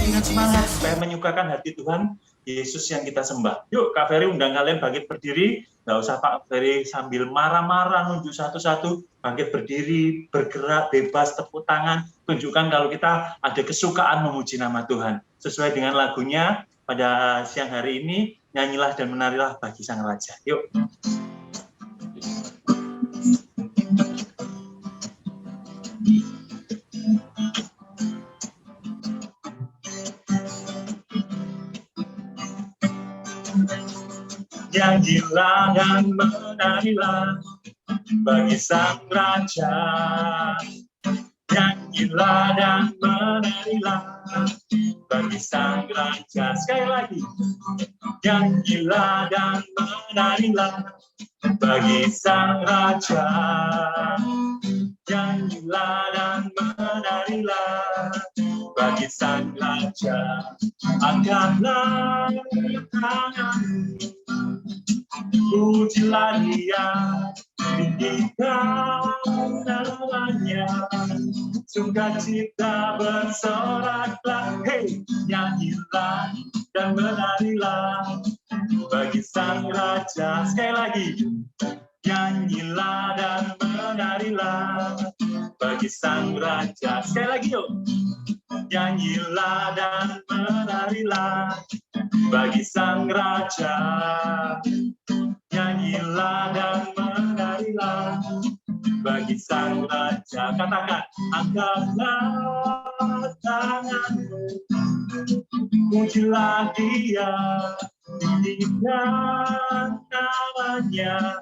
Dengan semangat supaya menyukakan hati Tuhan Yesus yang kita sembah. Yuk, Kak Ferry undang kalian bangkit berdiri. Nggak usah Pak Ferry sambil marah-marah nunjuk satu-satu. Bangkit berdiri, bergerak, bebas, tepuk tangan. Tunjukkan kalau kita ada kesukaan memuji nama Tuhan. Sesuai dengan lagunya pada siang hari ini, nyanyilah dan menarilah bagi Sang Raja. Yuk. Nyanyilah dan menarilah bagi Sang Raja. Nyanyilah dan menarilah bagi Sang Raja. Sekali lagi. Nyanyilah dan menarilah bagi Sang Raja. Nyanyilah dan menarilah bagi Sang Raja. Angkatlah tanganmu, pujilah Dia, tinggikan namanya, sukacita bersoraklah, hey, nyanyilah dan menarilah bagi Sang Raja. Sekali lagi, nyanyilah dan menarilah bagi Sang Raja. Sekali lagi yuk, nyanyilah dan menarilah bagi Sang Raja. Nyanyilah dan menarilah bagi Sang Raja. Katakan, angkatlah tanganmu, pujilah Dia, tinggikan namanya,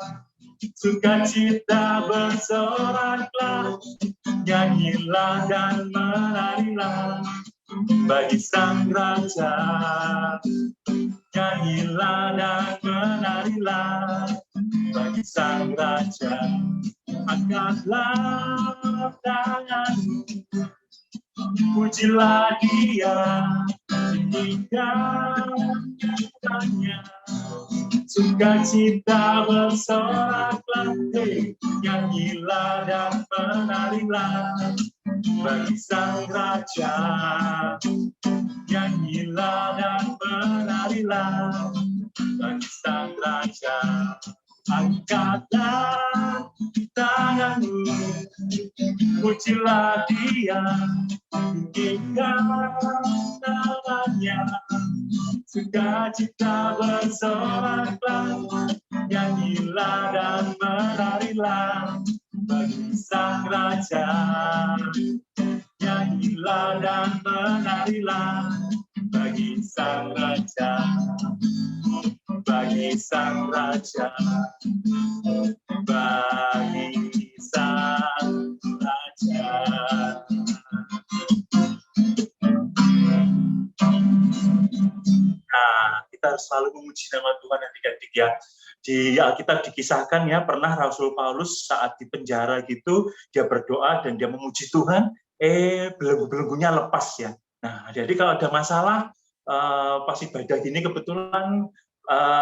sukacita bersoraklah, nyanyilah dan menarilah bagi Sang Raja. Nyanyilah dan menarilah bagi Sang Raja. Angkatlah tanganmu, pujilah Dia, tinggikan namanya, sukacita bersoraklah, hey, nyanyilah dan menarilah bagi Sang Raja. Nyanyilah dan menarilah bagi Sang Raja. Angkatlah tanganmu, pujilah Dia, tinggikan namanya, sukacita bersoraklah, nyanyilah dan menarilah bagi Sang Raja. Nyanyilah dan menarilah bagi Sang Raja. Bagi Sang Raja, bagi Sang Raja. Nah, kita harus selalu memuji nama Tuhan adik-adik ya. Di Alkitab dikisahkan ya, pernah Rasul Paulus saat di penjara gitu, dia berdoa dan dia memuji Tuhan, belenggu-belenggunya lepas ya. Nah, jadi kalau ada masalah, pas ibadah gini kebetulan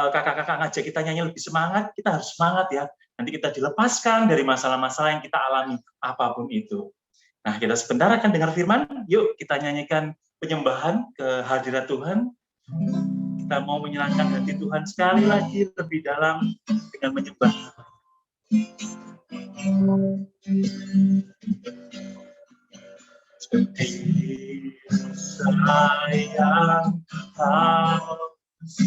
kakak-kakak ngajak kita nyanyi lebih semangat, kita harus semangat ya. Nanti kita dilepaskan dari masalah-masalah yang kita alami, apapun itu. Nah, kita sebentar akan dengar firman. Yuk kita nyanyikan penyembahan ke hadirat Tuhan. Kita mau menyerahkan hati Tuhan sekali lagi lebih dalam dengan menyembah. Seperti sayang haus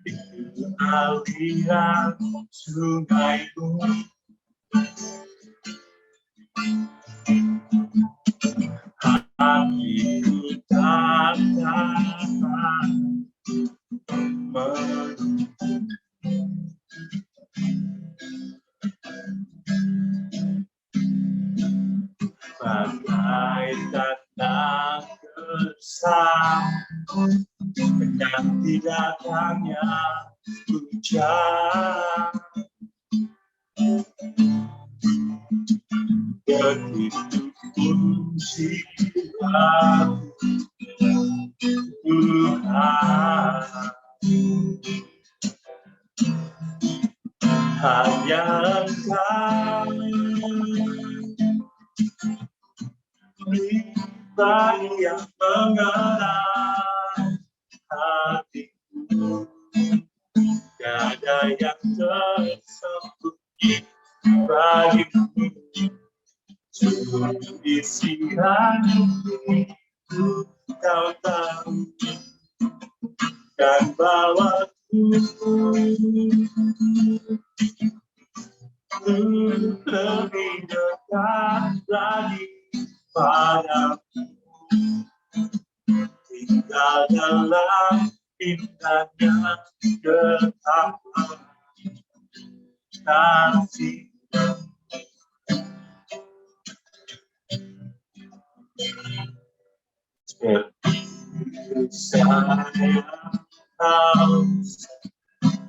itu aliran sungaimu, hatiku tak dapat menunggu. Bagai tanda gersam menanti datangnya hujan, begitu pun jiwaku Tuhan, hanya Engkau bagi yang mengenal hatiku. Tiada yang tersembunyi bagimu. Seluruh isi hatiku kau tahu, dan bawaku lebih dekat lagi padamu. Tinggal dalam indahnya ketakwaan kasih. Saya haus,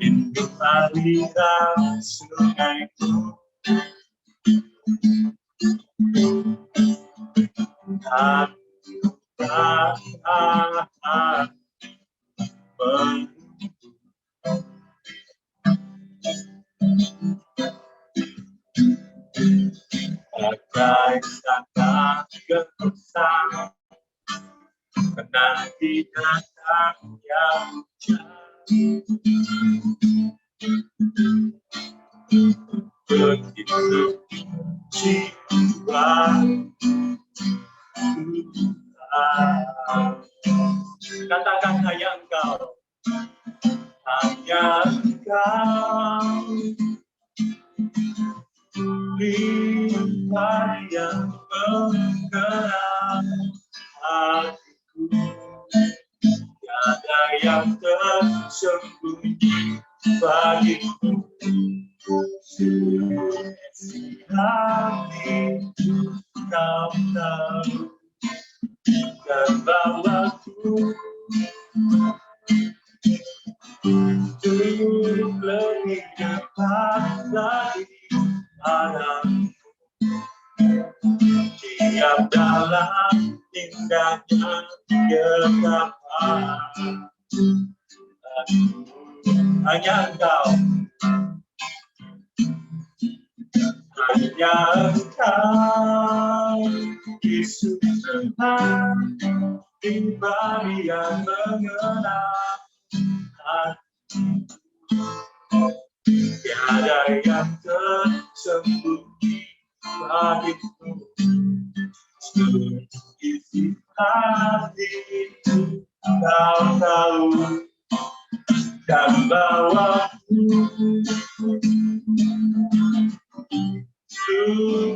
rindu aliran sungaiku. Aku tak akan menunggu. Bagai sangat gersang menanti datang yang jauh. Begitu jiwa katakan hanya engkau, pribadi yang menggerak hatiku. Tiada yang tersembunyi bagiku. Isi hatiku kau tahu, dan bawaku untuk lebih dekat lagi padamu. Diam dalam indahnya ketakwaan, hanya engkau, hanya engkau, Yesus Tuhan, pribadi yang mengenal hatiku. Tiada yang tersembunyi bagiku. Seluruh isi hatiku kau tahu, dan bawaku untuk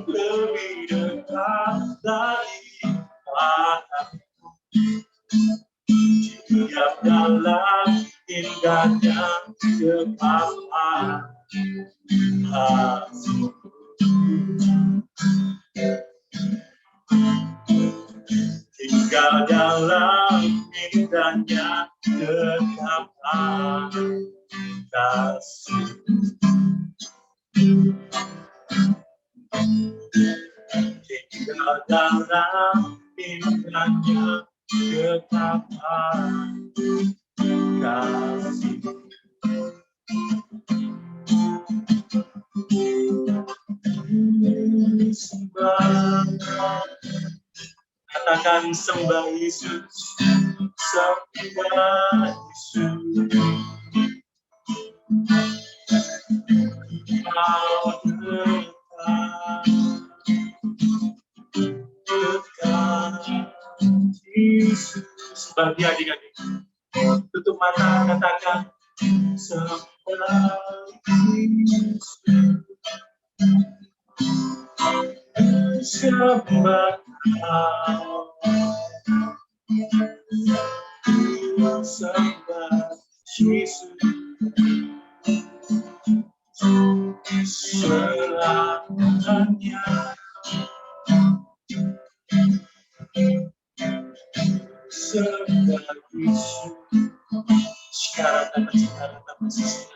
lebih dekat lagi padamu. Diam dalam indahnya ketakwaan hatiku. Tinggal dalam indahnya ketakwaan kasih. Tinggal dalam indahnya ketakwaan kasih. Sembah, katakan sembah Yesus, sembah Yesus. Kau dekat Yesus. Sembah dia adik-adik. Tutup mata, katakan sembah Yesus. Sembah Kau, sembah Yesus. Selamanya sembah Yesus. Sekarang dapat sekarang dapat sekarang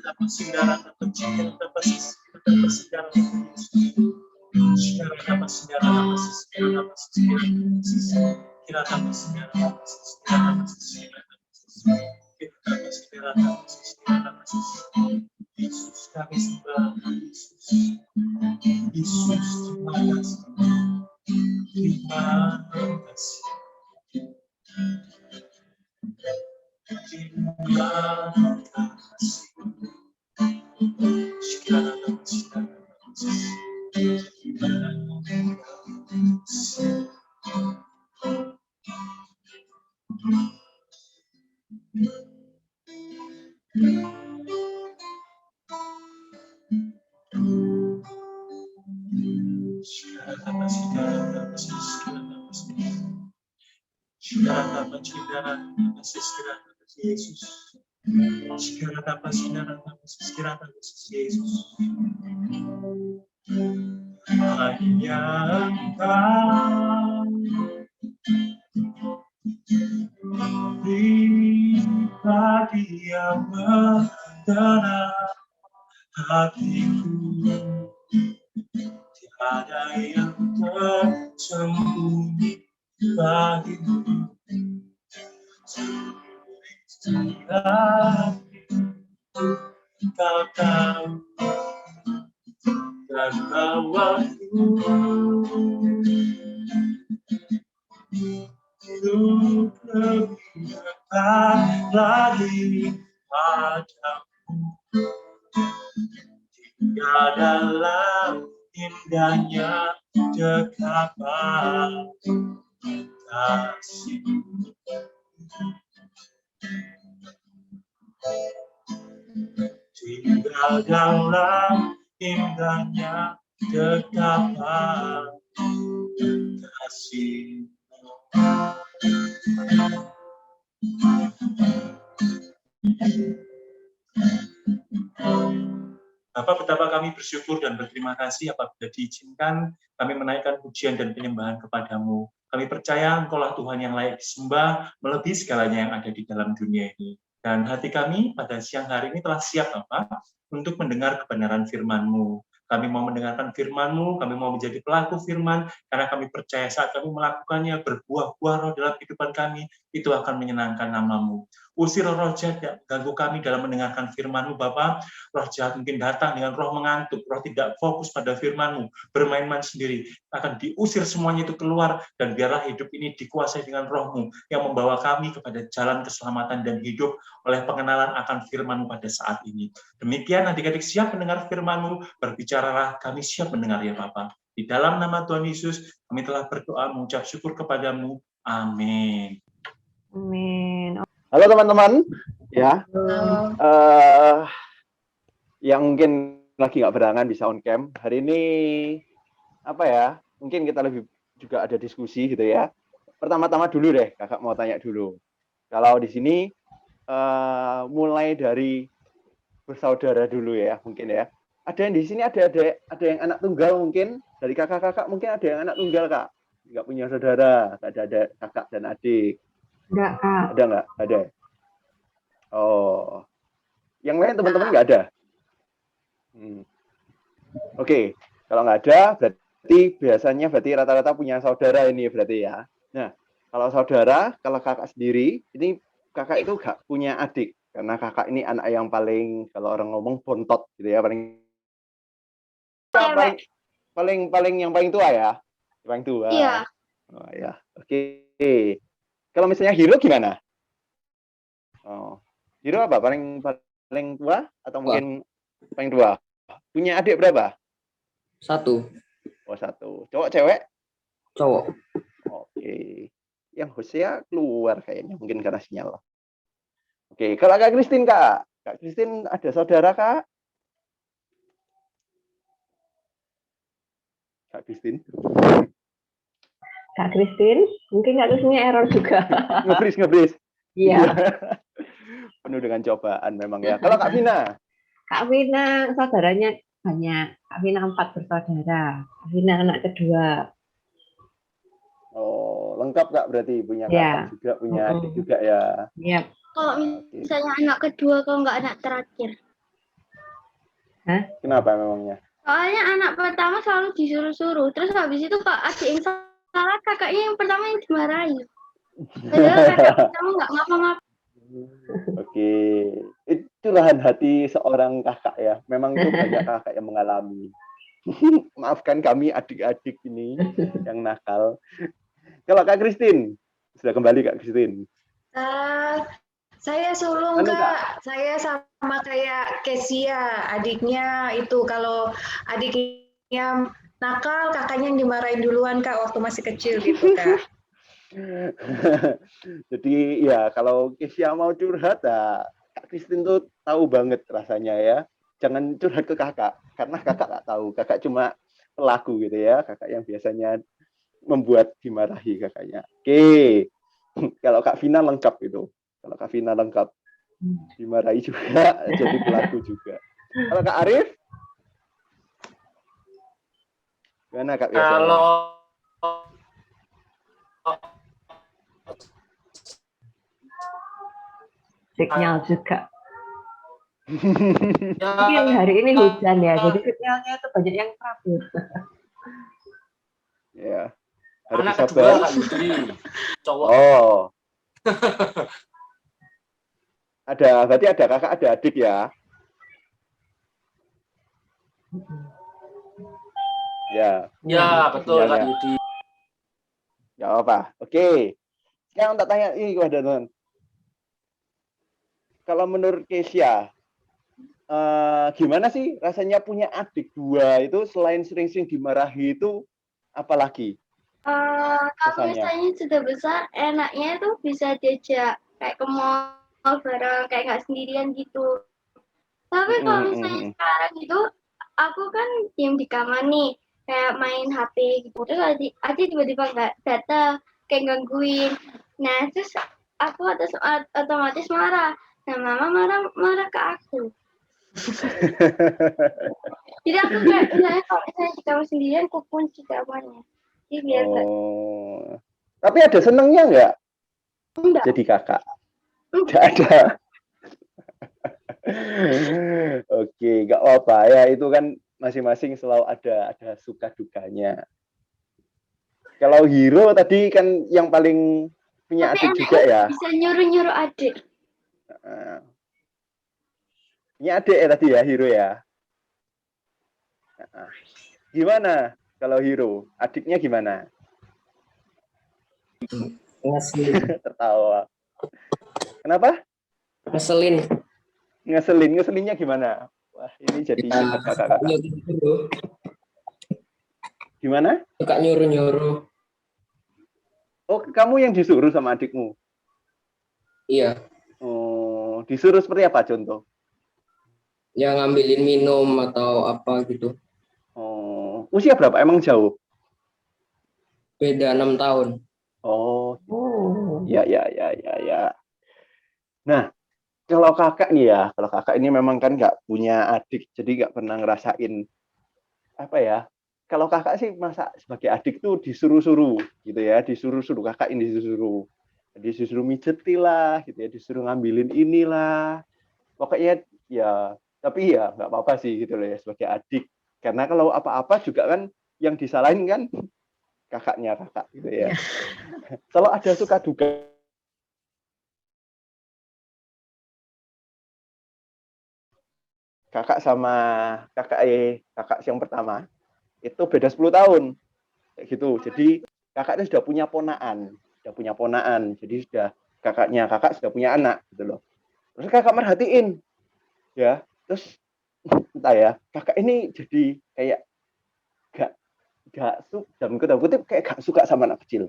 dapat sekarang dapat sekarang dapat sekarang dapat sekarang sekarang dapat sekarang dapat sekarang dapat sekarang kira dapat sekarang dapat sekarang dapat sekarang Yesus kami sembah Yesus. Yesus terima kasih. Terima kasih. Terima kasih. Sekarang Yesus. Segala tanpa sinar, segala Yesus. Hanya Engkau pribadi yang mengenal hatiku. Tiada yang tersembunyi bagimu. Setiap Kau tahu dan bawaku untuk lebih dekat lagi padamu. Hingga dalam indahnya dekapan kasih. Tinggal dalam indahnya dekapan kasih. Bapak, betapa kami bersyukur dan berterima kasih apabila diizinkan kami menaikkan pujian dan penyembahan kepadamu. Kami percaya Engkaulah Tuhan yang layak disembah, melebihi segalanya yang ada di dalam dunia ini. Dan hati kami pada siang hari ini telah siap, Bapak, untuk mendengar kebenaran firman-Mu. Kami mau mendengarkan firman-Mu, kami mau menjadi pelaku firman, karena kami percaya saat kami melakukannya, berbuah-buah roh dalam kehidupan kami, itu akan menyenangkan nama-Mu. Usir roh jahat yang ganggu kami dalam mendengarkan firman-Mu, Bapak. Roh jahat mungkin datang dengan roh mengantuk, roh tidak fokus pada firman-Mu, bermain-main sendiri, akan diusir semuanya itu keluar, dan biarlah hidup ini dikuasai dengan roh-Mu, yang membawa kami kepada jalan keselamatan dan hidup oleh pengenalan akan firman-Mu pada saat ini. Demikian adik-adik siap mendengar firman-Mu, berbicaralah, kami siap mendengar ya Bapak. Di dalam nama Tuhan Yesus, kami telah berdoa mengucap syukur kepadamu. Amin. Amin. Halo teman-teman, ya. Halo. Yang mungkin lagi nggak berangan bisa on cam. Hari ini apa ya? Mungkin kita lebih juga ada diskusi gitu ya. Pertama-tama dulu deh, kakak mau tanya dulu. Kalau di sini mulai dari bersaudara dulu ya, mungkin ya. Ada yang di sini ada yang anak tunggal mungkin dari kakak-kakak mungkin ada yang anak tunggal kak, nggak punya saudara, nggak ada kakak dan adik. Enggak, Kak. Ada nggak? Ada. Oh, yang lain teman-teman nggak ada. Oke, kalau nggak ada berarti rata-rata punya saudara ini berarti ya. Nah, kalau saudara, kalau kakak sendiri, ini kakak itu nggak punya adik karena kakak ini anak yang paling, kalau orang ngomong bontot gitu ya, paling yang paling tua ya, paling tua. Iya. Oh ya, oke. Kalau misalnya Hiro gimana? Oh, Hiro apa? Paling tua atau mungkin paling tua? Punya adik berapa? 1. Oh, 1. Cowok cewek? Cowok. Oke. Yang Hosea keluar kayaknya mungkin karena sinyal. Oke, kalau Kak Christine, Kak. Kak Christine ada saudara, Kak? Kak Christine? Kak Christine, mungkin Kak Christine error juga. Ngebris. Iya. Penuh dengan cobaan memang ya. Kalau Kak Vina? Kak Vina saudaranya banyak. Kak Vina 4 bersaudara. Kak Vina anak kedua. Oh, lengkap Kak berarti punya Ya. kakak juga, punya adik juga ya. Iya. Kalau misalnya anak kedua, kalau nggak anak terakhir. Hah? Kenapa memangnya? Soalnya anak pertama selalu disuruh-suruh. Terus habis itu Kak adik yang salah, kakaknya yang pertama yang dimarahi. Padahal kakak pertama nggak ngapa-ngapa. Oke, itu curahan hati seorang kakak ya. Memang itu banyak kakak yang mengalami. Maafkan kami adik-adik ini yang nakal. Kalau Kak Christine, sudah kembali Kak Christine. Saya sulung Anu, Kak. Kak, saya sama kayak Kesia, adiknya itu kalau adiknya nakal, kakaknya yang dimarahin duluan Kak waktu masih kecil gitu Kak. Jadi ya kalau Kesia mau curhat, Kak Christine tuh tahu banget rasanya ya. Jangan curhat ke kakak, karena kakak nggak tahu. Kakak cuma pelaku gitu ya. Kakak yang biasanya membuat dimarahi kakaknya. Oke, kalau Kak Vina lengkap itu. Kalau Kak Vina lengkap, dimarahi juga, jadi pelaku juga. Kalau Kak Arif, gimana Kak biasanya? Kalau Signal juga. Mungkin hari ini hujan ya, jadi sinyalnya itu banyak yang trouble. Ya, harus anak sabar. kedua Kak Yudi, cowok. Oh, berarti ada kakak, ada adik ya? Ya, Ya, betul Kak sinyalnya. Yudi. Ya apa? Oke. Sekarang tak tanya ini kepada teman. Kalau menurut Kesia, gimana sih rasanya punya adik dua itu selain sering-sering dimarahi itu apalagi? Kalau Kesannya. misalnya sudah besar, enaknya itu bisa diajak kayak ke mall bareng, kayak nggak sendirian gitu. Tapi kalau misalnya sekarang itu, aku kan diem di kamar nih, kayak main HP gitu. Terus adik tiba-tiba nggak datang, kayak gangguin. Nah, terus aku otomatis marah. Nah, mama marah ke aku. Jadi aku kayak misalnya kalau misalnya di kamar sendirian, aku kunci kamarnya. Jadi biar nggak. Tapi ada senengnya nggak Enggak. jadi kakak? Nggak ada. Oke, nggak apa-apa ya, itu kan masing-masing selalu ada suka dukanya. Kalau Hero tadi kan yang paling punya Tapi adik juga ya. bisa nyuruh-nyuruh adik. Punya adik ya tadi ya Hero ya. Gimana kalau Hero? Adiknya gimana? Ngeselin. Tertawa. Kenapa? Ngeselin. Ngeselinnya gimana? Wah, ini jadi kakak-kakak. Gimana? Suka nyuruh-nyuruh. Oh, kamu yang disuruh sama adikmu? Iya. Oh, disuruh seperti apa contoh? Ya ngambilin minum atau apa gitu. Oh, usia berapa? Emang jauh? Beda 6 tahun. Oh, ya. Nah, kalau kakak nih ya, kalau kakak ini memang kan nggak punya adik, jadi nggak pernah ngerasain apa ya. Kalau kakak sih masa sebagai adik tuh disuruh-suruh gitu ya, disuruh-suruh kakak ini disuruh mijeti lah gitu ya, disuruh ngambilin inilah. Pokoknya ya, tapi ya nggak apa-apa sih gitu loh ya sebagai adik. Karena kalau apa-apa juga kan yang disalahin kan kakaknya kakak gitu ya. Kalau ada suka duka kakak sama kakak yang pertama itu beda 10 tahun kayak gitu. Jadi kakaknya sudah punya ponaan. Jadi kakak sudah punya anak gitu loh. Terus kakak merhatiin ya. Terus entah ya, kakak ini jadi kayak gak suka, dalam kutip kayak gak suka sama anak kecil.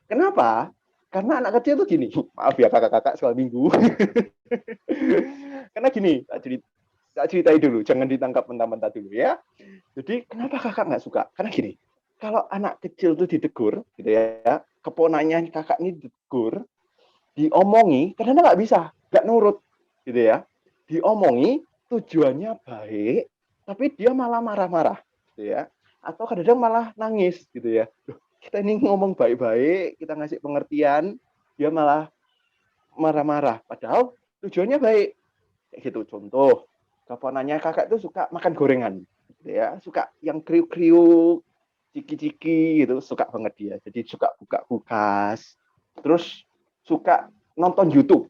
Kenapa? Karena anak kecil tuh gini, maaf ya kakak-kakak soal minggu. Karena gini, tak ceritain dulu, jangan ditangkap mentah-mentah dulu ya. Jadi kenapa kakak nggak suka? Karena gini, kalau anak kecil tuh ditegur, gitu ya, keponanya kakak ini ditegur, diomongi, kadang nggak bisa, nggak nurut, gitu ya. Diomongi, tujuannya baik, tapi dia malah marah-marah, gitu ya. Atau kadang-kadang malah nangis, gitu ya. Loh, kita ini ngomong baik-baik, kita ngasih pengertian, dia malah marah-marah. Padahal tujuannya baik. Kayak gitu, contoh. Keponanya kakak itu suka makan gorengan, gitu ya. Suka yang kriuk-kriuk, ciki-ciki, gitu. Suka banget dia. Jadi suka buka kulkas. Terus suka nonton YouTube,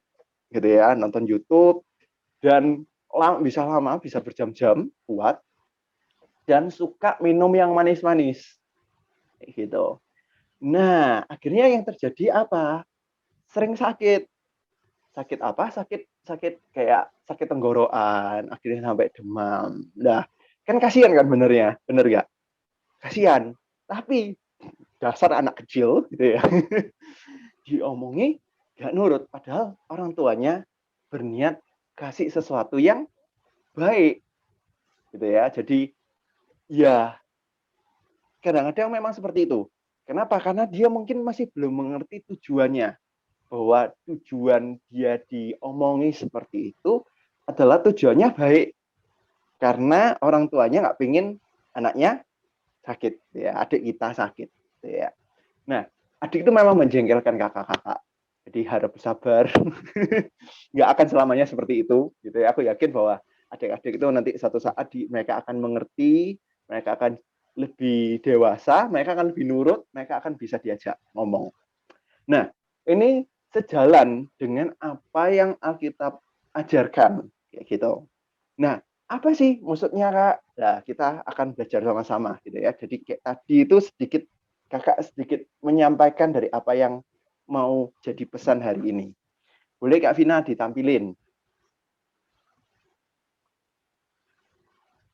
gitu ya. Nonton YouTube. Dan bisa lama, bisa berjam-jam buat. dan suka minum yang manis-manis. Kayak gitu. Nah, akhirnya yang terjadi apa? Sering sakit. Sakit apa? Sakit kayak sakit tenggorokan, akhirnya sampai demam. Nah, kan kasihan kan benernya, bener nggak? Kasihan. Tapi dasar anak kecil gitu ya, diomongi nggak nurut. Padahal orang tuanya berniat kasih sesuatu yang baik, gitu ya. Jadi ya kadang-kadang memang seperti itu. Kenapa? Karena dia mungkin masih belum mengerti tujuannya, bahwa tujuan dia diomongi seperti itu adalah tujuannya baik. Karena orang tuanya nggak pingin anaknya sakit, ya, adik kita sakit, ya. Nah, adik itu memang menjengkelkan kakak-kakak. Jadi harap sabar, nggak akan selamanya seperti itu, gitu ya. Aku yakin bahwa adik-adik itu nanti satu saat mereka akan mengerti, mereka akan lebih dewasa, mereka akan lebih nurut, mereka akan bisa diajak ngomong. Nah, ini sejalan dengan apa yang Alkitab ajarkan, kayak gitu. Nah, apa sih maksudnya, Kak? Nah, kita akan belajar sama-sama gitu ya. Jadi kayak tadi itu Kakak sedikit menyampaikan dari apa yang mau jadi pesan hari ini. Boleh Kak Vina ditampilin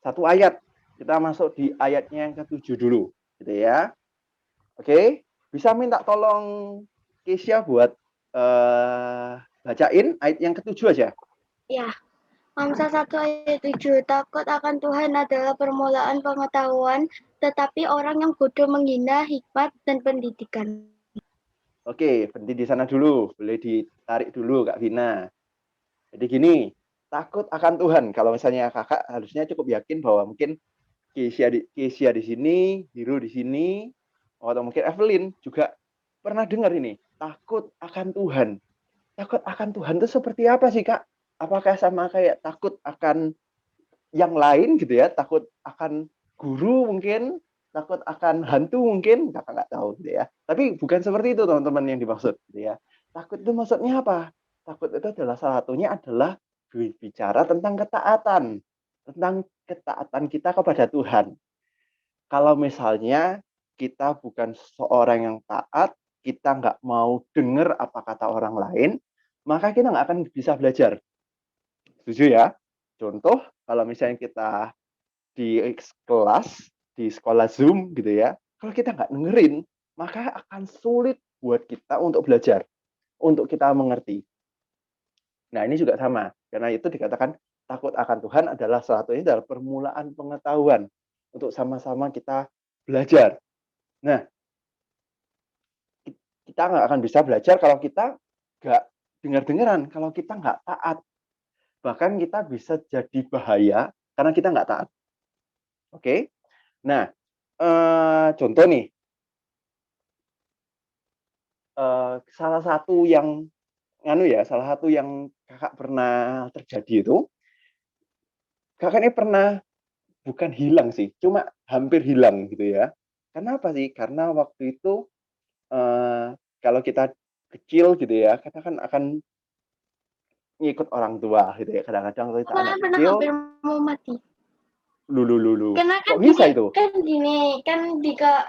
satu ayat. Kita masuk di ayatnya yang ke-7 dulu, gitu ya. Oke, bisa minta tolong Kesia buat bacain ayat yang ke-7 aja. Ya, Amsal 1 ayat 7, takut akan Tuhan adalah permulaan pengetahuan, tetapi orang yang bodoh menghina hikmat dan pendidikan. Oke, berhenti di sana dulu. Boleh ditarik dulu, Kak Vina. Jadi gini, takut akan Tuhan. Kalau misalnya kakak harusnya cukup yakin bahwa mungkin Kesia di sini, Hiro di sini, atau mungkin Evelyn juga pernah dengar ini. Takut akan Tuhan. Takut akan Tuhan itu seperti apa sih, Kak? Apakah sama kayak takut akan yang lain gitu ya? Takut akan guru mungkin? Takut akan hantu mungkin? Kakak nggak tahu gitu ya. Tapi bukan seperti itu teman-teman yang dimaksud gitu ya. Takut itu maksudnya apa? Takut itu adalah salah satunya adalah berbicara tentang ketaatan kita kepada Tuhan. Kalau misalnya kita bukan seorang yang taat, kita nggak mau dengar apa kata orang lain, maka kita nggak akan bisa belajar. Setuju ya? Contoh, kalau misalnya kita di kelas, di sekolah Zoom gitu ya, kalau kita nggak dengerin, maka akan sulit buat kita untuk belajar, untuk kita mengerti. Nah, ini juga sama. Karena itu dikatakan takut akan Tuhan adalah salah satunya adalah permulaan pengetahuan untuk sama-sama kita belajar. Nah, kita nggak akan bisa belajar kalau kita nggak dengar-dengaran, kalau kita nggak taat. Bahkan kita bisa jadi bahaya karena kita nggak taat. Oke? Nah, contoh nih, salah satu yang kakak pernah terjadi itu, kakak ini pernah bukan hilang sih, cuma hampir hilang gitu ya. Kenapa sih? Karena waktu itu kalau kita kecil gitu ya, kita kan akan ngikut orang tua gitu ya. Kadang-kadang kalau kita anak Pernah kecil, hampir mau mati. lulu. Karena kan Kok bisa itu?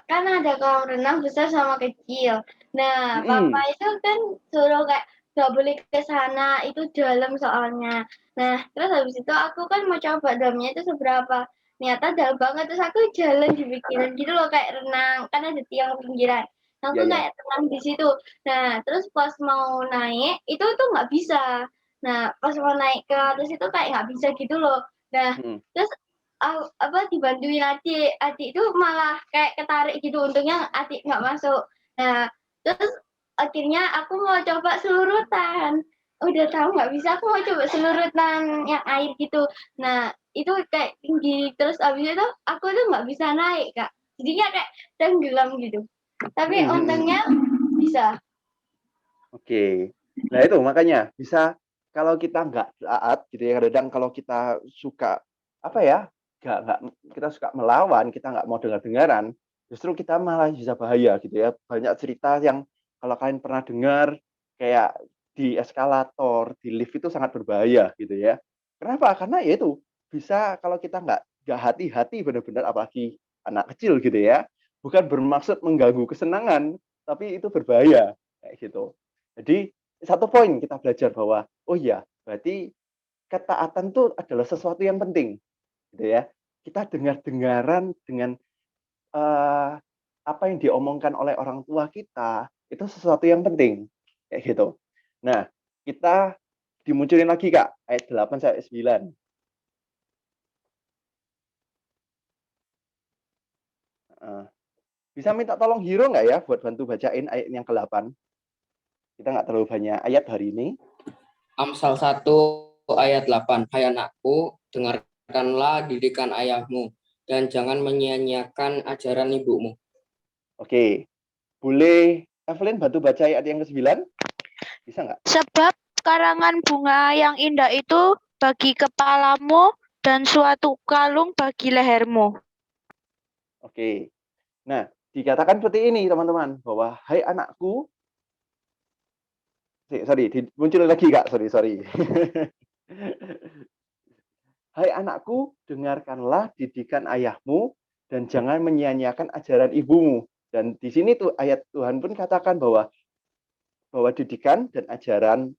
kan ada kolam renang besar sama kecil. Nah, papa itu kan suruh kayak nggak boleh ke sana, itu dalam soalnya. Nah, terus habis itu aku kan mau coba dalamnya itu seberapa. Ternyata dalam banget, terus aku jalan di pinggiran gitu loh kayak renang, kan ada tiang pinggiran. Nah, aku Ya. kayak renang di situ. Nah, terus pas mau naik itu tuh nggak bisa. Nah, pas mau naik ke atas itu kayak nggak bisa gitu loh. Nah, terus dibantuin adik itu malah kayak ketarik gitu, untungnya adik nggak masuk. Nah, terus akhirnya aku mau coba selurutan, udah tahu nggak bisa, aku mau coba selurutan yang air gitu. Nah, itu kayak tinggi, terus abis itu aku tuh nggak bisa naik, Kak, jadinya kayak tenggelam gitu, tapi untungnya bisa. Oke. Nah itu makanya bisa, kalau kita nggak taat gitu ya, kadang kalau kita suka apa ya, nggak kita suka melawan, kita nggak mau dengar-dengaran, justru kita malah bisa bahaya gitu ya. Banyak cerita yang kalau kalian pernah dengar kayak di eskalator, di lift itu sangat berbahaya gitu ya. Kenapa? Karena ya itu bisa, kalau kita nggak nggak hati-hati benar-benar, apalagi anak kecil gitu ya. Bukan bermaksud mengganggu kesenangan, tapi itu berbahaya kayak gitu. Jadi satu poin kita belajar bahwa oh ya, berarti ketaatan itu adalah sesuatu yang penting, gitu ya. Kita dengar-dengaran dengan apa yang diomongkan oleh orang tua kita itu sesuatu yang penting, kayak gitu. Nah, kita dimunculin lagi Kak, ayat 8 sampai 9. Bisa minta tolong Hiro nggak ya buat bantu bacain ayat yang ke-8? Kita nggak terlalu banyak ayat hari ini. Amsal 1 ayat 8. Hai anakku, dengarkanlah didikan ayahmu dan jangan menyia-nyiakan ajaran ibumu. Oke. Boleh Evelyn bantu baca ayat yang ke-9? Bisa nggak? Sebab karangan bunga yang indah itu bagi kepalamu dan suatu kalung bagi lehermu. Oke. Nah, dikatakan seperti ini teman-teman, bahwa hai anakku, muncul lagi Kak, sorry. Hai anakku, dengarkanlah didikan ayahmu dan jangan menyia-nyiakan ajaran ibumu. Dan di sini tuh ayat Tuhan pun katakan bahwa didikan dan ajaran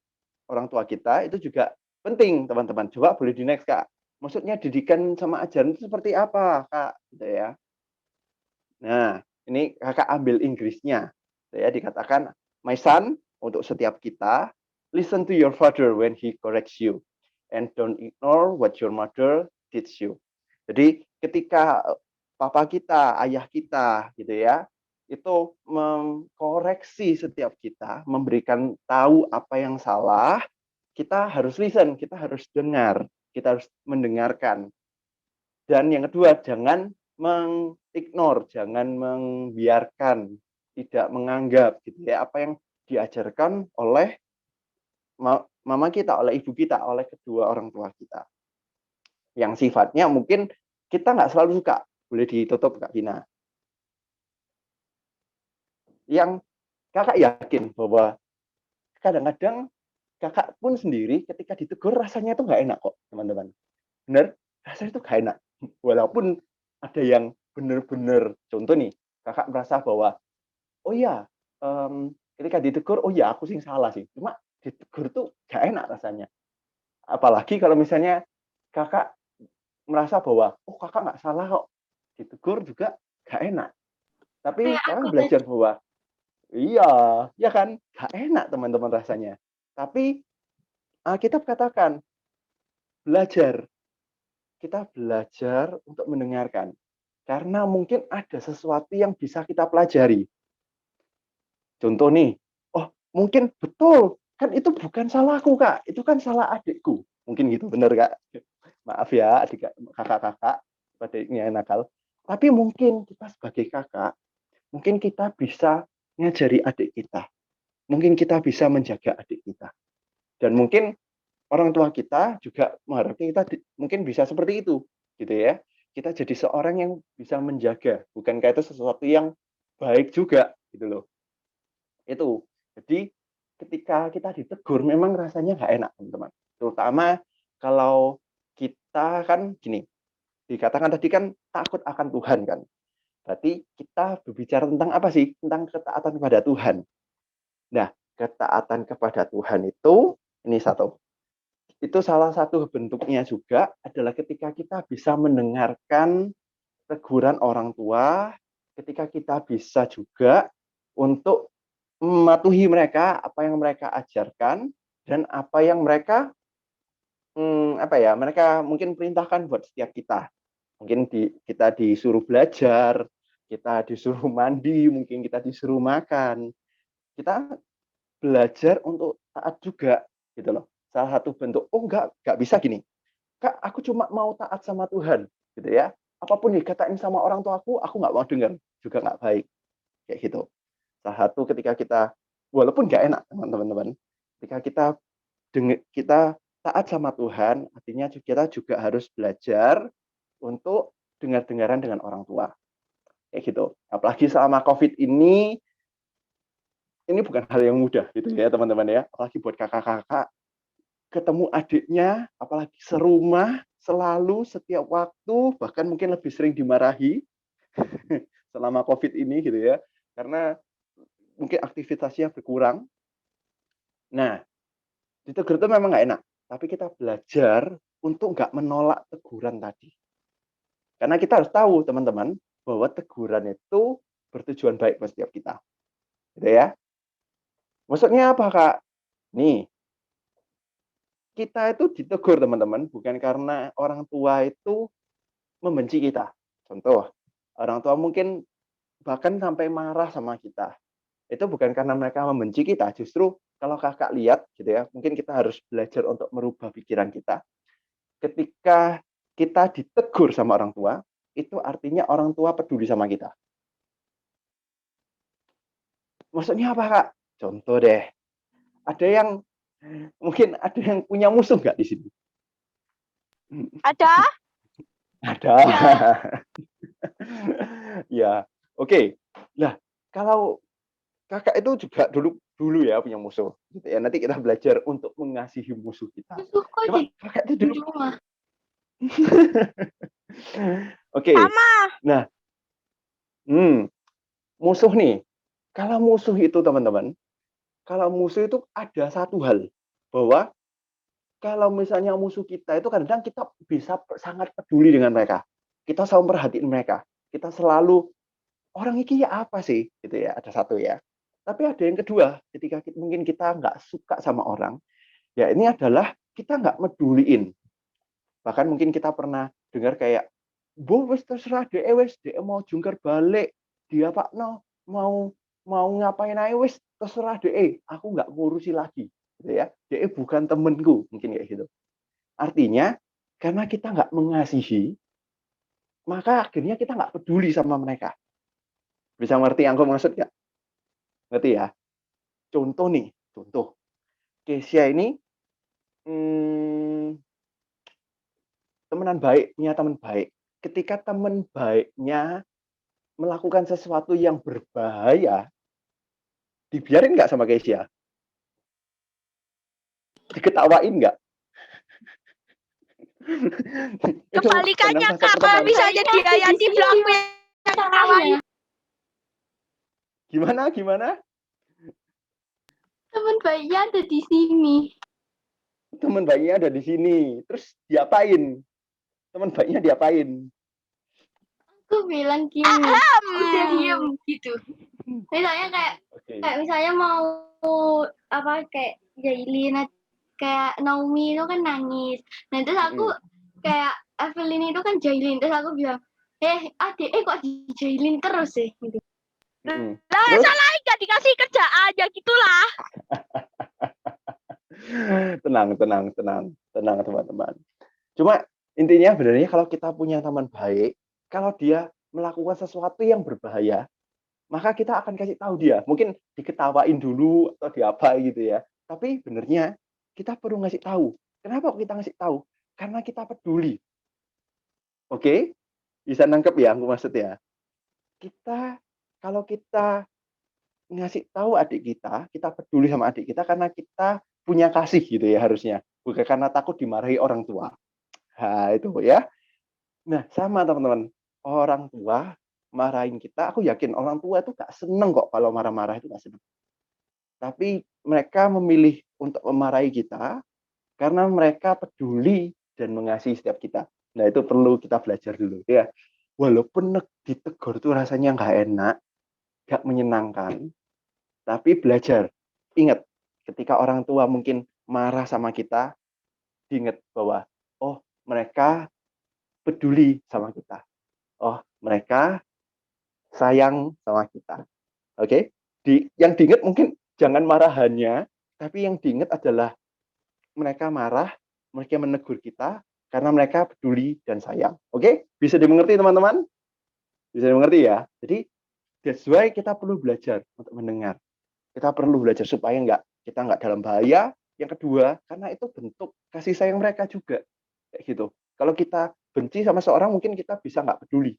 orang tua kita itu juga penting, teman-teman. Coba boleh di next Kak. Maksudnya didikan sama ajaran itu seperti apa, Kak? Gitu ya. Nah, ini Kakak ambil Inggrisnya. Ya, dikatakan, my son, untuk setiap kita, listen to your father when he corrects you. And don't ignore what your mother teach you. Jadi ketika papa kita, ayah kita, gitu ya, itu mengkoreksi setiap kita, memberikan tahu apa yang salah, kita harus listen, kita harus dengar, kita harus mendengarkan. Dan yang kedua, jangan mengignore, jangan membiarkan, tidak menganggap, gitu ya, apa yang diajarkan oleh mama kita, oleh ibu kita, oleh kedua orang tua kita. Yang sifatnya mungkin kita nggak selalu suka. Boleh ditutup Kak Gina. Yang Kakak yakin bahwa kadang-kadang Kakak pun sendiri ketika ditegur rasanya itu nggak enak kok, teman-teman. Benar? Rasanya itu nggak enak. Walaupun ada yang benar-benar, contoh nih, Kakak merasa bahwa, oh ya, ketika ditegur, oh ya aku sih salah sih. Cuma ditegur tuh nggak enak rasanya. Apalagi kalau misalnya Kakak merasa bahwa, oh Kakak nggak salah kok. Ditegur juga nggak enak. Tapi Kakak belajar bahwa, iya, ya kan, nggak enak teman-teman rasanya. Tapi Alkitab katakan, kita belajar untuk mendengarkan. Karena mungkin ada sesuatu yang bisa kita pelajari. Contoh nih, oh mungkin betul, kan itu bukan salahku Kak, itu kan salah adikku. Mungkin gitu, benar Kak? Maaf ya adik kakak-kakak, adiknya nakal. Tapi mungkin kita sebagai kakak, mungkin kita bisa ngajari adik kita. Mungkin kita bisa menjaga adik kita. Dan mungkin orang tua kita juga mengharapkan kita mungkin bisa seperti itu, gitu ya. Kita jadi seorang yang bisa menjaga, bukankah itu sesuatu yang baik juga, gitu loh. Itu. Jadi ketika kita ditegur memang rasanya nggak enak, teman-teman. Terutama kalau kita kan gini, dikatakan tadi kan takut akan Tuhan kan. Berarti kita berbicara tentang apa sih? Tentang ketaatan kepada Tuhan. Nah, ketaatan kepada Tuhan itu, ini satu. Itu salah satu bentuknya juga adalah ketika kita bisa mendengarkan teguran orang tua, ketika kita bisa juga untuk mematuhi mereka, apa yang mereka ajarkan, dan apa yang mereka mereka mungkin perintahkan buat setiap kita. Mungkin kita disuruh belajar, kita disuruh mandi, mungkin kita disuruh makan. Kita belajar untuk taat juga, gitu loh. Salah satu bentuk, oh enggak bisa gini. Kak, aku cuma mau taat sama Tuhan, gitu ya. Apapun dikatain sama orang tua aku nggak mau dengar, juga nggak baik. Kayak gitu. Salah satu ketika kita, walaupun nggak enak, teman-teman, ketika kita taat sama Tuhan, artinya kita juga harus belajar untuk dengar-dengaran dengan orang tua. Kayak gitu. Apalagi selama COVID ini bukan hal yang mudah, gitu ya, teman-teman ya. Apalagi buat kakak-kakak, ketemu adiknya, apalagi serumah, selalu setiap waktu, bahkan mungkin lebih sering dimarahi selama COVID ini gitu ya, karena mungkin aktivitasnya berkurang. Nah, ditegur itu memang nggak enak, tapi kita belajar untuk nggak menolak teguran tadi. Karena kita harus tahu, teman-teman, bahwa teguran itu bertujuan baik buat setiap kita. Gitu ya. Maksudnya apa, Kak? Nih, kita itu ditegur, teman-teman, bukan karena orang tua itu membenci kita. Contoh, orang tua mungkin bahkan sampai marah sama kita. Itu bukan karena mereka membenci kita, justru kalau kakak lihat gitu ya, mungkin kita harus belajar untuk merubah pikiran kita. Ketika kita ditegur sama orang tua, itu artinya orang tua peduli sama kita. Maksudnya apa, Kak? Contoh deh, mungkin ada yang punya musuh nggak di sini? Ada? Ada. Ya, oke. Nah, kalau kakak itu juga dulu ya punya musuh, gitu ya. Nanti kita belajar untuk mengasihi musuh kita. Musuhku Coba di kakak itu dulu. rumah. Oke. Sama. Nah, musuh nih. Kalau musuh itu teman-teman, kalau musuh itu ada satu hal, bahwa kalau misalnya musuh kita itu kadang kita bisa sangat peduli dengan mereka. Kita selalu perhatiin mereka. Kita selalu, orang ini ya apa sih? Gitu ya, ada satu ya. Tapi ada yang kedua, ketika mungkin kita nggak suka sama orang, ya ini adalah kita nggak meduliin. Bahkan mungkin kita pernah dengar kayak, "Bu, wis terserah deh, wis dia mau jungkir balik, dia Pak no mau ngapain aja wis terserah deh, aku nggak ngurusi lagi." Gitu ya. Dia bukan temenku, mungkin kayak gitu. Artinya, karena kita nggak mengasihi, maka akhirnya kita nggak peduli sama mereka. Bisa ngerti yang aku maksud nggak? Ngerti ya? Contoh nih, contoh. Kesia ini temenan baik, punya teman baik. Ketika teman baiknya melakukan sesuatu yang berbahaya, dibiarin nggak sama Kesia? Diketawain nggak? Kebalikannya, Kak. Kalau misalnya dia yang di belakang yang ketawain. Gimana? Teman bayinya ada di sini. Teman baiknya ada di sini. Terus diapain? Teman baiknya diapain? Aku bilang gini, udah diem gitu. Misalnya kayak misalnya mau apa kayak Jailin, kayak Naomi itu kan nangis. Nah terus aku kayak Evelyn itu kan Jailin, terus aku bilang, adik, kok dijailin terus sih? Gitu. Lah, salah nggak dikasih kerjaan ya gitulah. Tenang, teman-teman. Cuma intinya sebenarnya kalau kita punya teman baik, kalau dia melakukan sesuatu yang berbahaya, maka kita akan kasih tahu dia. Mungkin diketawain dulu atau diapa gitu ya. Tapi benernya kita perlu ngasih tahu. Kenapa kita ngasih tahu? Karena kita peduli. Oke? Bisa nangkep ya aku maksudnya. Kalau kita ngasih tahu adik kita peduli sama adik kita karena kita punya kasih gitu ya harusnya. Bukan karena takut dimarahi orang tua. Nah, itu ya. Nah, sama teman-teman. Orang tua marahin kita, aku yakin orang tua itu gak seneng kok kalau marah-marah itu gak seneng. Tapi mereka memilih untuk memarahi kita karena mereka peduli dan mengasihi setiap kita. Nah, itu perlu kita belajar dulu ya. Walaupun ditegur itu rasanya nggak enak, nggak menyenangkan, tapi belajar. Ingat, ketika orang tua mungkin marah sama kita, diingat bahwa, oh, mereka peduli sama kita. Oh, mereka sayang sama kita. Oke? Yang diingat mungkin jangan marahannya, tapi yang diingat adalah mereka marah, mereka menegur kita, karena mereka peduli dan sayang. Oke? Bisa dimengerti, teman-teman? Bisa dimengerti ya? Jadi, that's why kita perlu belajar untuk mendengar. Kita perlu belajar supaya kita nggak dalam bahaya. Yang kedua, karena itu bentuk kasih sayang mereka juga. Kayak gitu. Kalau kita benci sama seorang, mungkin kita bisa nggak peduli.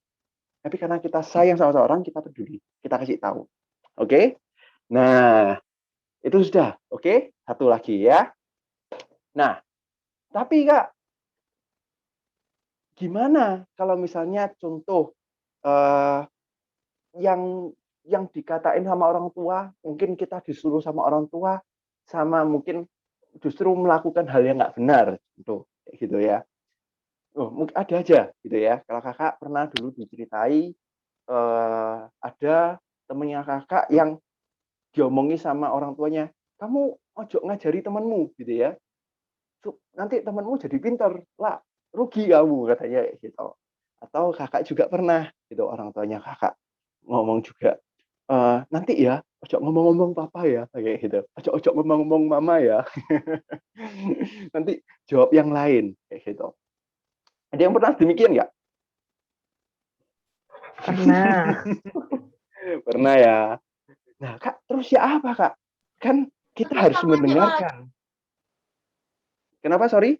Tapi karena kita sayang sama seorang, kita peduli. Kita kasih tahu. Oke? Nah, itu sudah. Oke? Satu lagi ya. Nah, tapi Kak, gimana kalau misalnya contoh eh, yang dikatain sama orang tua, mungkin kita disuruh sama orang tua, sama mungkin justru melakukan hal yang nggak benar, gitu ya. Oh, mungkin ada aja, gitu ya. Kalau kakak pernah dulu diceritai, ada temennya kakak yang diomongi sama orang tuanya, kamu ojo ngajari temanmu, gitu ya. Nanti temanmu jadi pinter, lah rugi kamu, katanya gitu. Atau kakak juga pernah, gitu, orang tuanya kakak ngomong juga, nanti ya, ojo ngomong-ngomong papa ya, kayak gitu. Ojo ngomong-ngomong mama ya. Nanti jawab yang lain, kayak gitu. Ada yang pernah demikian nggak? Pernah. Pernah ya. Nah, Kak, terus ya apa, Kak? Kan kita Terus harus sama aja, Mas. mendengarkan. Kenapa, sorry?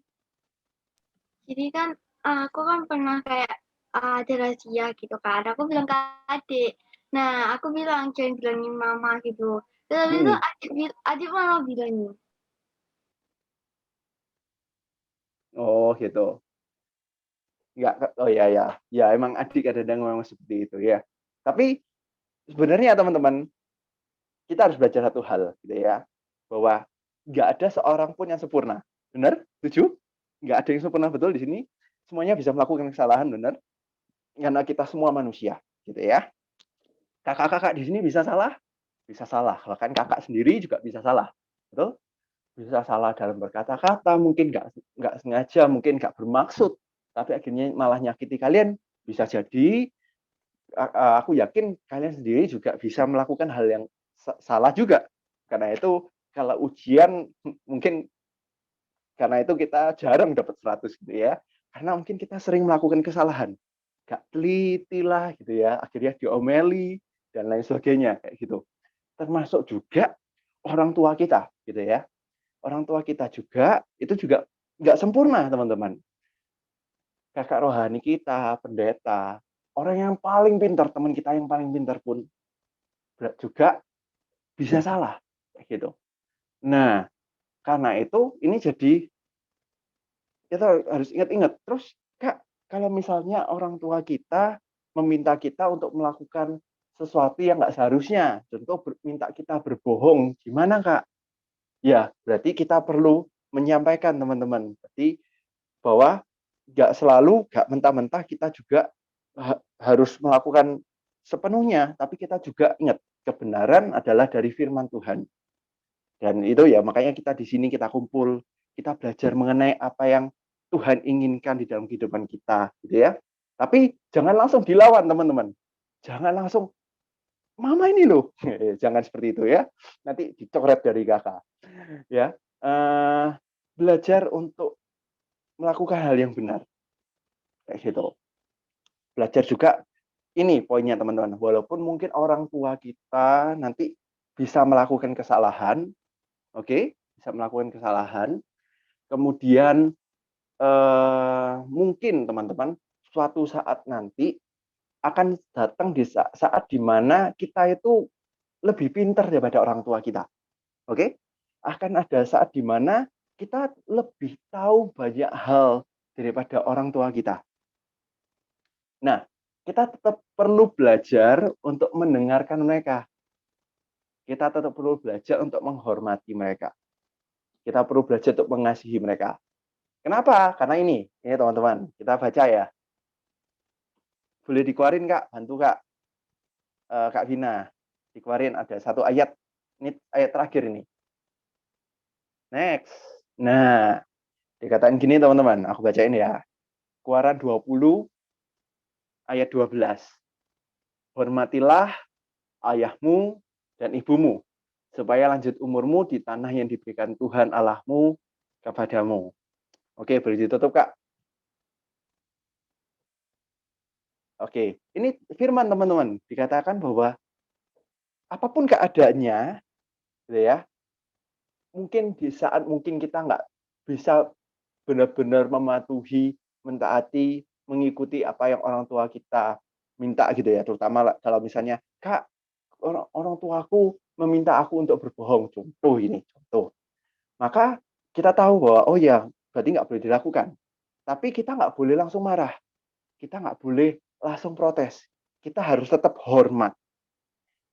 Jadi kan aku kan pernah kayak ada rahasia gitu kan. Aku bilang ke adik. Nah, aku bilang jangan bilangin mama gitu. Terus habis itu adik malah bilangin. Oh, gitu. Enggak, oh ya, ya. Ya, emang adik kadang-kadang memang seperti itu ya. Tapi sebenarnya teman-teman, kita harus belajar satu hal, gitu ya. Bahwa nggak ada seorang pun yang sempurna. Benar? Setuju? Nggak ada yang sempurna, betul di sini. Semuanya bisa melakukan kesalahan, benar? Karena kita semua manusia, gitu ya. Kakak-kakak di sini bisa salah, bahkan kakak sendiri juga bisa salah, betul? Bisa salah dalam berkata-kata, mungkin nggak sengaja, mungkin nggak bermaksud, tapi akhirnya malah nyakiti kalian. Bisa jadi, aku yakin kalian sendiri juga bisa melakukan hal yang salah juga. Karena itu kalau ujian mungkin karena itu kita jarang dapat 100 gitu ya. Karena mungkin kita sering melakukan kesalahan. Gak teliti lah gitu ya, akhirnya diomeli dan lain sebagainya kayak gitu. Termasuk juga orang tua kita gitu ya. Orang tua kita juga itu juga nggak sempurna, teman-teman. Kakak rohani kita, pendeta, orang yang paling pintar, teman kita yang paling pintar pun juga bisa salah kayak gitu. Nah, karena itu ini jadi kita harus ingat-ingat. Terus Kak, kalau misalnya orang tua kita meminta kita untuk melakukan sesuatu yang nggak seharusnya, contoh minta kita berbohong, gimana Kak? Ya, berarti kita perlu menyampaikan teman-teman. Berarti bahwa nggak mentah-mentah kita juga harus melakukan sepenuhnya, tapi kita juga ingat kebenaran adalah dari firman Tuhan. Dan itu ya makanya kita di sini kita kumpul, kita belajar mengenai apa yang Tuhan inginkan di dalam kehidupan kita, gitu ya. Tapi jangan langsung dilawan, teman-teman. Jangan langsung, mama ini loh, jangan seperti itu ya. Nanti dicoret dari kakak, ya. Belajar untuk melakukan hal yang benar, kayak gitu. Belajar juga ini poinnya teman-teman. Walaupun mungkin orang tua kita nanti bisa melakukan kesalahan, oke, bisa melakukan kesalahan. Kemudian mungkin teman-teman suatu saat nanti akan datang di saat di mana kita itu lebih pintar daripada orang tua kita. Oke? Akan ada saat di mana kita lebih tahu banyak hal daripada orang tua kita. Nah, kita tetap perlu belajar untuk mendengarkan mereka. Kita tetap perlu belajar untuk menghormati mereka. Kita perlu belajar untuk mengasihi mereka. Kenapa? Karena ini teman-teman, kita baca ya. Boleh dikeluarin Kak, bantu Kak. Kak Vina, dikeluarin ada satu ayat. Ini ayat terakhir ini. Next. Nah, dikatain gini teman-teman, aku bacain ya. Keluaran 20 ayat 12. Hormatilah ayahmu dan ibumu, supaya lanjut umurmu di tanah yang diberikan Tuhan Allahmu kepadamu. Oke, boleh ditutup Kak. Oke, ini firman teman-teman. Dikatakan bahwa apapun keadaannya, gitu ya, mungkin di saat mungkin kita nggak bisa benar-benar mematuhi, mentaati, mengikuti apa yang orang tua kita minta gitu ya, terutama kalau misalnya, Kak, orang tuaku meminta aku untuk berbohong, contoh ini, contoh. Maka kita tahu bahwa, oh ya, berarti nggak boleh dilakukan. Tapi kita nggak boleh langsung marah. kita nggak boleh langsung protes. Kita harus tetap hormat.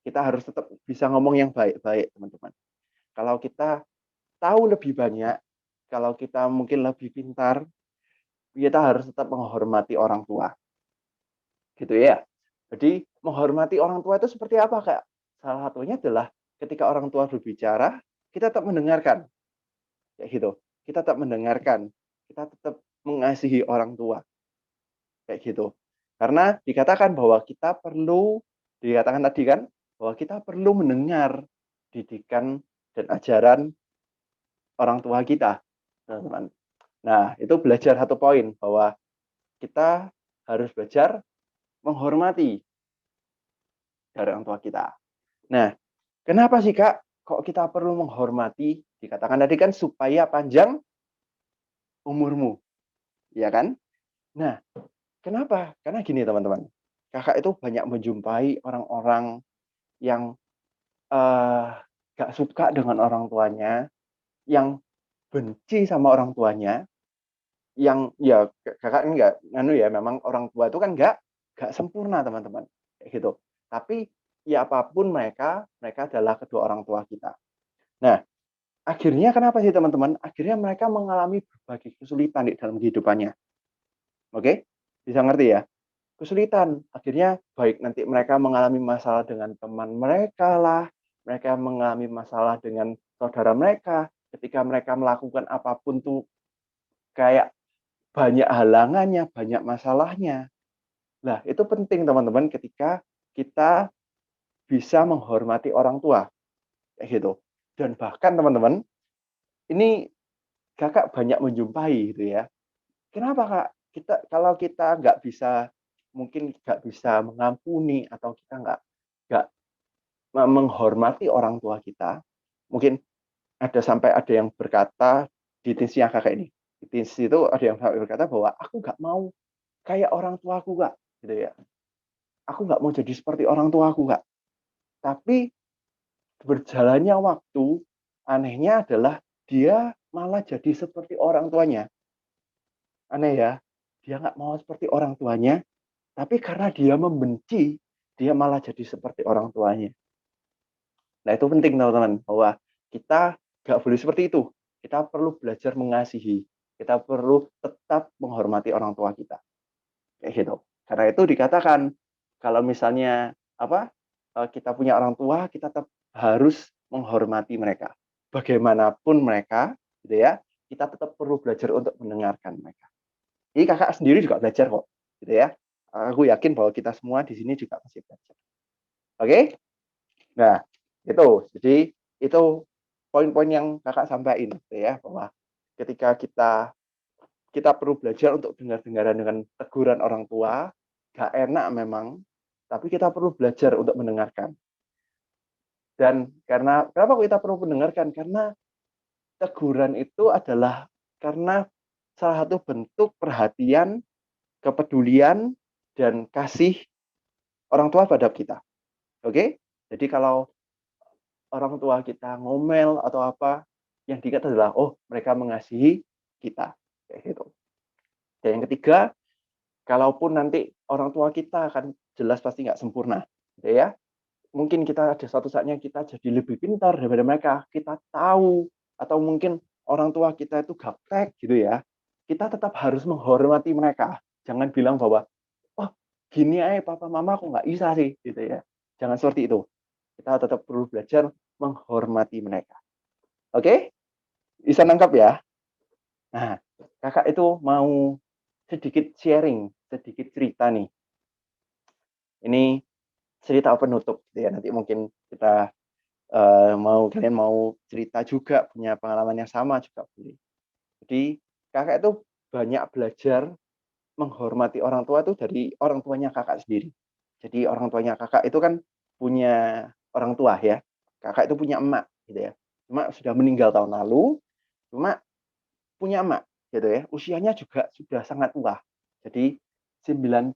Kita harus tetap bisa ngomong yang baik-baik, teman-teman. Kalau kita tahu lebih banyak, kalau kita mungkin lebih pintar, kita harus tetap menghormati orang tua. Gitu ya. Jadi menghormati orang tua itu seperti apa, Kak? Salah satunya adalah ketika orang tua berbicara, kita tetap mendengarkan. Kayak gitu. Kita tetap mendengarkan. Kita tetap mengasihi orang tua. Kayak gitu. Karena dikatakan bahwa kita perlu, dikatakan tadi kan, bahwa kita perlu mendengar didikan dan ajaran orang tua kita, teman-teman. Nah, itu belajar satu poin, bahwa kita harus belajar menghormati dari orang tua kita. Nah, kenapa sih, Kak, kok kita perlu menghormati? Dikatakan tadi kan supaya panjang umurmu, ya kan? Nah, kenapa? Karena gini, teman-teman. Kakak itu banyak menjumpai orang-orang yang gak suka dengan orang tuanya, yang benci sama orang tuanya, yang ya kakak enggak ya, memang orang tua itu kan enggak sempurna, teman-teman, kayak gitu. Tapi ya apapun mereka adalah kedua orang tua kita. Nah, akhirnya kenapa sih, teman-teman? Akhirnya mereka mengalami berbagai kesulitan di dalam kehidupannya. Oke? Bisa ngerti ya? Kesulitan. Akhirnya baik nanti mereka mengalami masalah dengan teman mereka lah, mereka mengalami masalah dengan saudara mereka, ketika mereka melakukan apapun tuh kayak banyak halangannya, banyak masalahnya. Nah, itu penting, teman-teman, ketika kita bisa menghormati orang tua. Kayak gitu. Dan bahkan, teman-teman, ini kakak banyak menjumpai gitu ya. Kenapa, Kak? Kalau kita mungkin nggak bisa mengampuni, atau kita nggak menghormati orang tua kita, mungkin sampai ada yang berkata di teensnya kakak ini. Di teens itu ada yang berkata bahwa aku nggak mau kayak orang tuaku, Kak, gitu ya. Aku nggak mau jadi seperti orang tuaku, Kak. Tapi berjalannya waktu, anehnya adalah dia malah jadi seperti orang tuanya. Aneh ya, dia nggak mau seperti orang tuanya, tapi karena dia membenci, dia malah jadi seperti orang tuanya. Nah, itu penting, teman-teman, bahwa kita nggak boleh seperti itu. Kita perlu belajar mengasihi. Kita perlu tetap menghormati orang tua kita. Kayak gitu. Karena itu dikatakan, kalau misalnya kita punya orang tua, kita tetap harus menghormati mereka. Bagaimanapun mereka, gitu ya, kita tetap perlu belajar untuk mendengarkan mereka. Jadi kakak sendiri juga belajar kok, gitu ya. Aku yakin bahwa kita semua di sini juga masih belajar. Oke? Nah, itu. Jadi itu poin-poin yang kakak sampaikan, gitu ya, bahwa ketika kita perlu belajar untuk dengar-dengaran dengan teguran orang tua, gak enak memang, tapi kita perlu belajar untuk mendengarkan. Dan kenapa kita perlu mendengarkan? Karena teguran itu adalah karena salah satu bentuk perhatian, kepedulian, dan kasih orang tua pada kita. Oke? Jadi kalau orang tua kita ngomel atau apa, yang diingat adalah, oh, mereka mengasihi kita. Kayak gitu. Dan yang ketiga, kalaupun nanti orang tua kita akan jelas pasti nggak sempurna. Gitu ya. Mungkin kita ada suatu saatnya kita jadi lebih pintar daripada mereka. Kita tahu, atau mungkin orang tua kita itu gaptek gitu ya. Kita tetap harus menghormati mereka. Jangan bilang bahwa, oh, gini aja papa mama aku nggak bisa sih, gitu ya. Jangan seperti itu. Kita tetap perlu belajar menghormati mereka. Oke? Bisa nangkap ya? Nah, kakak itu mau sedikit sharing, sedikit cerita nih. Ini cerita penutup, gitu ya. Nanti mungkin kita kalian mau cerita juga, punya pengalaman yang sama juga boleh. Jadi kakak itu banyak belajar menghormati orang tua itu dari orang tuanya kakak sendiri. Jadi orang tuanya kakak itu kan punya orang tua ya. Kakak itu punya emak gitu ya. Emak sudah meninggal tahun lalu, cuma punya emak gitu ya. Usianya juga sudah sangat tua. Jadi 90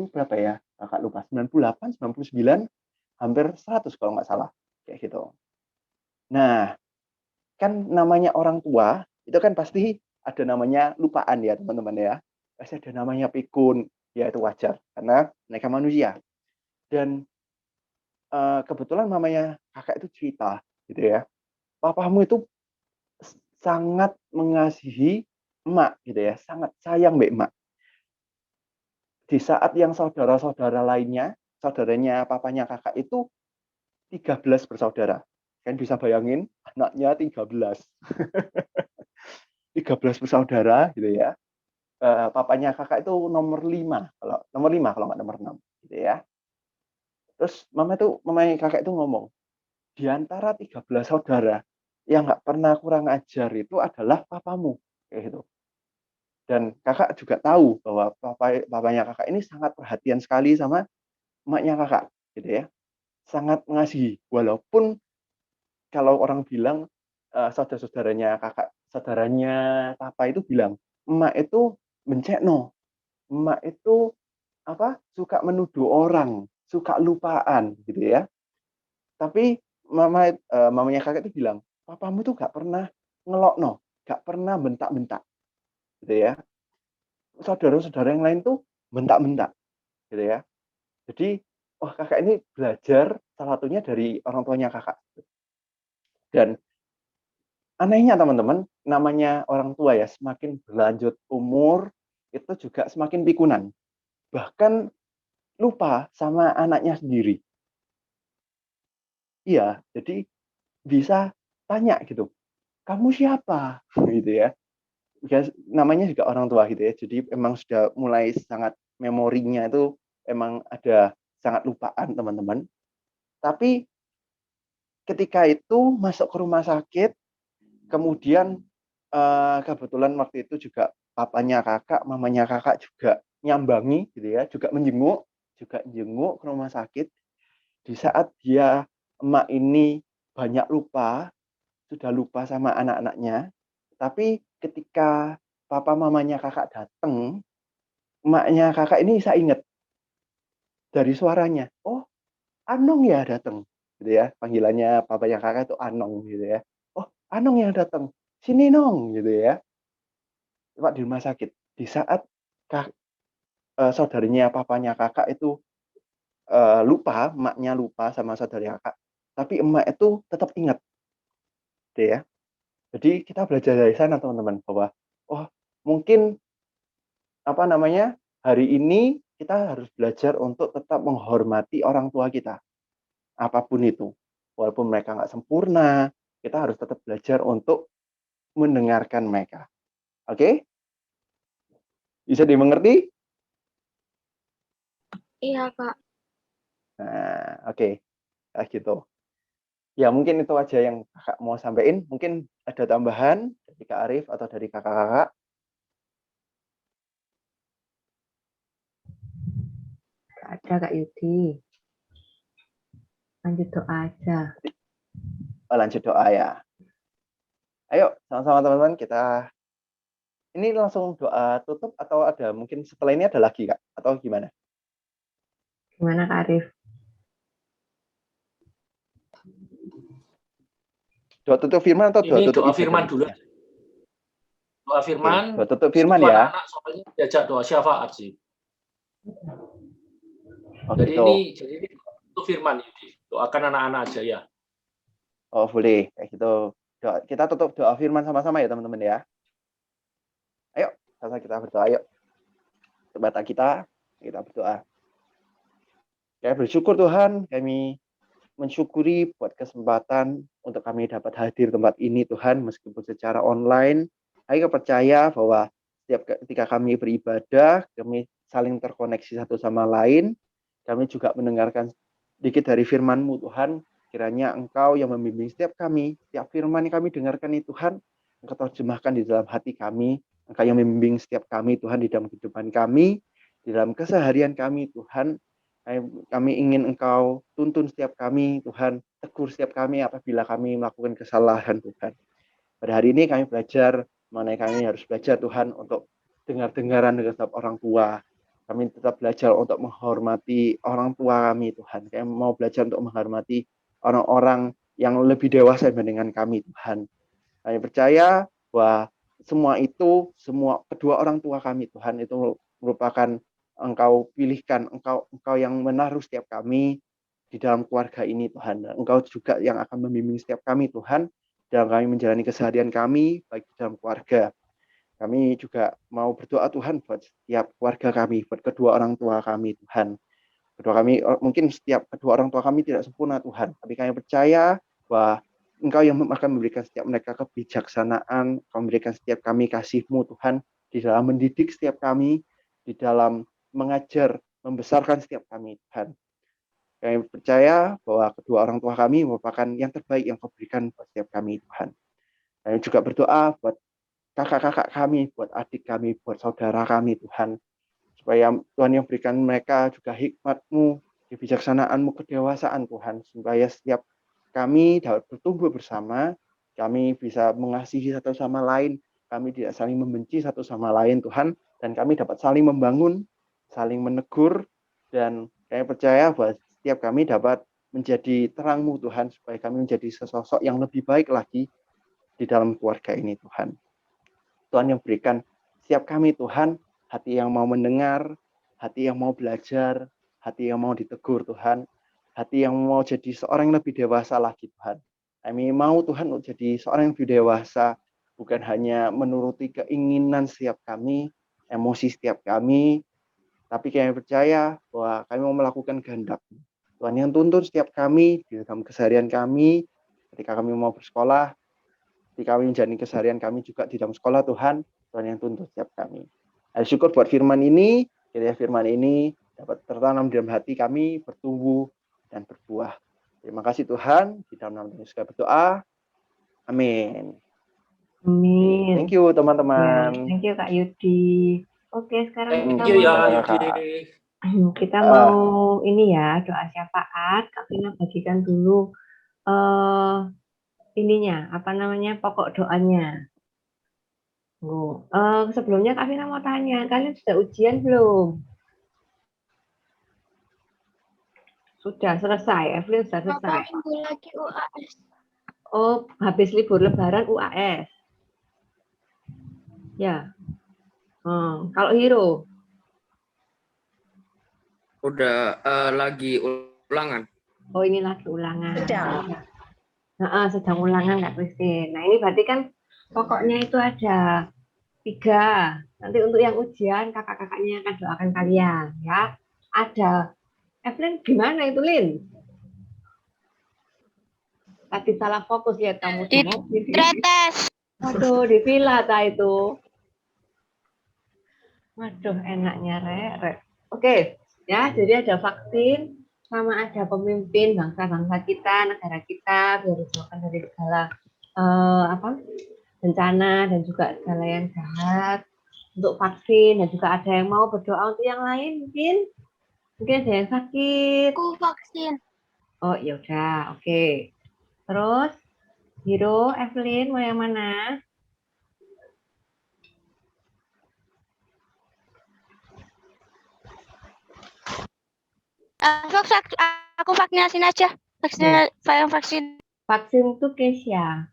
berapa ya? Kakak lupa. 98, 99, hampir 100 kalau nggak salah. Kayak gitu. Nah, kan namanya orang tua, itu kan pasti ada namanya lupaan ya, teman-teman ya. pasti ada namanya pikun, ya itu wajar karena mereka manusia. Dan kebetulan mamanya kakak itu cerita gitu ya, papamu itu sangat mengasihi emak gitu ya, sangat sayang mbak emak. Di saat yang saudara-saudara lainnya, saudaranya papanya kakak itu 13 bersaudara. Kan bisa bayangin anaknya 13. 13 bersaudara gitu ya. Papanya kakak itu nomor 5 kalau nggak nomor 6 gitu ya. Terus mamanya kakak itu ngomong, di antara 13 saudara yang nggak pernah kurang ajar itu adalah papamu kayak gitu. Dan kakak juga tahu bahwa papanya kakak ini sangat perhatian sekali sama emaknya kakak gitu ya. Sangat mengasihi walaupun kalau orang bilang saudaranya papa itu bilang emak itu mencekno, emak itu suka menuduh orang, suka lupaan gitu ya. Tapi mamanya kakak itu bilang papamu tuh gak pernah ngelokno, gak pernah bentak-bentak gitu ya. Saudara-saudara yang lain tuh bentak-bentak gitu ya. Jadi kakak ini belajar salah satunya dari orang tuanya kakak. Dan anehnya teman-teman, namanya orang tua ya, semakin berlanjut umur, itu juga semakin pikunan. Bahkan lupa sama anaknya sendiri. Iya, jadi bisa tanya gitu, kamu siapa? Gitu ya. Namanya juga orang tua gitu ya, jadi emang sudah mulai sangat memorinya itu emang ada sangat lupaan teman-teman. Tapi ketika itu masuk ke rumah sakit, kemudian kebetulan waktu itu juga papanya kakak, mamanya kakak juga nyambangi gitu ya, juga menjenguk ke rumah sakit. Di saat emak ini banyak lupa, sudah lupa sama anak-anaknya, tapi ketika papa mamanya kakak datang, emaknya kakak ini bisa ingat dari suaranya, oh Anong ya datang, gitu ya, panggilannya papanya kakak itu Anong gitu ya, oh Anong yang datang, sini Nong gitu ya. Pak di rumah sakit di saat saudaranya papanya kakak itu lupa, emaknya lupa sama saudari kakak, tapi emak itu tetap ingat gitu ya. Jadi kita belajar dari sana teman-teman bahwa mungkin hari ini kita harus belajar untuk tetap menghormati orang tua kita apapun itu, walaupun mereka nggak sempurna, kita harus tetap belajar untuk mendengarkan mereka. Oke? Bisa dimengerti? Iya, Kak. Nah, oke. Gitu. Ya, mungkin itu aja yang kakak mau sampaikan. Mungkin ada tambahan dari Kak Arif atau dari kakak-kakak. Ada Kak Yudi. Lanjut doa aja. Lanjut doa ya. Ayo, sama-sama teman-teman kita ini langsung doa tutup atau ada mungkin setelah ini ada lagi Kak atau gimana? Gimana Kak Arif? Doa tutup firman atau doa ini tutup doa firman dulu. Doa firman. Doa tutup firman ya. Anak soalnya diajak doa syafaat sih. Jadi gitu. ini doa firman Yudi. Doakan anak-anak aja ya. Oh boleh kayak gitu. Kita tutup doa firman sama-sama ya teman-teman ya. Ayo, sama kita berdoa yuk. Mata kita berdoa. Ya bersyukur Tuhan, kami mensyukuri buat kesempatan untuk kami dapat hadir tempat ini Tuhan, meskipun secara online. Kami percaya bahwa ketika kami beribadah, kami saling terkoneksi satu sama lain. Kami juga mendengarkan sedikit dari firman-Mu Tuhan. Kiranya Engkau yang membimbing setiap kami, setiap firman yang kami dengarkan ini Tuhan, Engkau terjemahkan di dalam hati kami. Engkau yang membimbing setiap kami Tuhan di dalam kehidupan kami, di dalam keseharian kami Tuhan. Kami ingin Engkau tuntun setiap kami Tuhan, tegur setiap kami apabila kami melakukan kesalahan Tuhan. Pada hari ini kami belajar mengenai kami harus belajar Tuhan untuk dengar-dengaran dengan setiap orang tua. Kami tetap belajar untuk menghormati orang tua kami Tuhan. Kami mau belajar untuk menghormati orang-orang yang lebih dewasa dibandingkan kami Tuhan. Kami percaya bahwa semua itu, semua kedua orang tua kami Tuhan itu merupakan Engkau pilihkan, Engkau yang menaruh setiap kami di dalam keluarga ini Tuhan. Dan Engkau juga yang akan membimbing setiap kami Tuhan dalam kami menjalani keseharian kami baik di dalam keluarga. Kami juga mau berdoa Tuhan buat setiap keluarga kami, buat kedua orang tua kami Tuhan. Mungkin setiap kedua orang tua kami tidak sempurna Tuhan, tapi kami percaya bahwa Engkau yang akan memberikan setiap mereka kebijaksanaan, Engkau memberikan setiap kami kasih-Mu Tuhan, di dalam mendidik setiap kami, di dalam mengajar, membesarkan setiap kami Tuhan. Kami percaya bahwa kedua orang tua kami merupakan yang terbaik yang Kau berikan buat setiap kami Tuhan. Kami juga berdoa buat kakak-kakak kami, buat adik kami, buat saudara kami Tuhan, supaya Tuhan yang berikan mereka juga hikmat-Mu, kebijaksanaan-Mu, kedewasaan Tuhan, supaya setiap kami dapat bertumbuh bersama, kami bisa mengasihi satu sama lain, kami tidak saling membenci satu sama lain Tuhan, dan kami dapat saling membangun, saling menegur, dan kami percaya bahwa setiap kami dapat menjadi terang-Mu Tuhan, supaya kami menjadi sesosok yang lebih baik lagi di dalam keluarga ini Tuhan. Tuhan yang berikan setiap kami Tuhan, hati yang mau mendengar, hati yang mau belajar, hati yang mau ditegur Tuhan, hati yang mau jadi seorang yang lebih dewasa lagi Tuhan. Kami mau Tuhan untuk jadi seorang yang lebih dewasa, bukan hanya menuruti keinginan setiap kami, emosi setiap kami, tapi kami percaya bahwa kami mau melakukan kehendak-Mu. Tuhan yang tuntun setiap kami di dalam keseharian kami, ketika kami mau bersekolah, ketika kami menjalani keseharian kami juga di dalam sekolah Tuhan, Tuhan yang tuntun setiap kami. Syukur buat firman ini, kiranya firman ini dapat tertanam di dalam hati kami, bertumbuh dan berbuah. Terima kasih Tuhan, di dalam nama Yesus kami berdoa. Amin. Amin. Thank you teman-teman. Ya, thank you Kak Yudi. Oke, sekarang Thank you ya, kita mau ini ya, doa syafaat. Kak Vina bagikan dulu ininya, apa namanya, pokok doanya. Sebelumnya Kak Vina mau tanya, kalian sudah ujian belum? Sudah selesai, Evelyn sudah selesai. Berapa minggu lagi UAS? Oh, habis libur lebaran UAS. Ya. Kalau Hiro? Udah lagi ulangan. Oh, ini lagi ulangan. Sedang. Sedang ulangan Kak Christine. Nah, ini berarti kan pokoknya itu ada 3. Nanti untuk yang ujian, kakak-kakaknya akan doakan kalian. Ya. Ada. Evelyn, gimana itu, Lin? Tadi salah fokus ya kamu. Di tretes. Waduh, di villa itu. Waduh, enaknya Rek. Oke, ya, jadi ada vaksin, sama ada pemimpin bangsa-bangsa kita, negara kita, biar dijauhkan dari segala bencana dan juga segala yang jahat. Untuk vaksin, dan juga ada yang mau berdoa untuk yang lain mungkin ada yang sakit. Aku vaksin. Oh, yaudah, oke. Terus, Hiro, Evelyn, mau yang mana? Aku vaksinasi aja. Vaksin. Vaksin itu Kesia.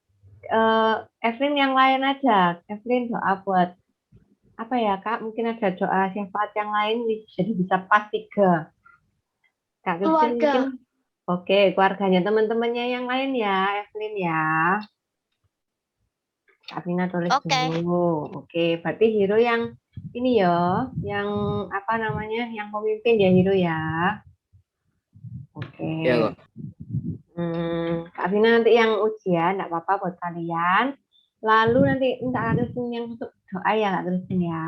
Evelyn yang lain aja. Evelyn doa buat apa ya Kak? Mungkin ada doa syafaat yang lain jadi bisa pas 3. Kak Christine mungkin. Oke, keluarganya teman-temannya yang lain ya, Evelyn ya. Kak Vina tulis dulu. Oke, berarti Hiro yang ini ya, yang apa namanya, yang pemimpin ya Hiro ya. Oke. Ya, Kak Vina nanti yang ujian, enggak apa-apa buat kalian. Lalu nanti minta Kak Christine yang untuk doa ya Kak Christine ya.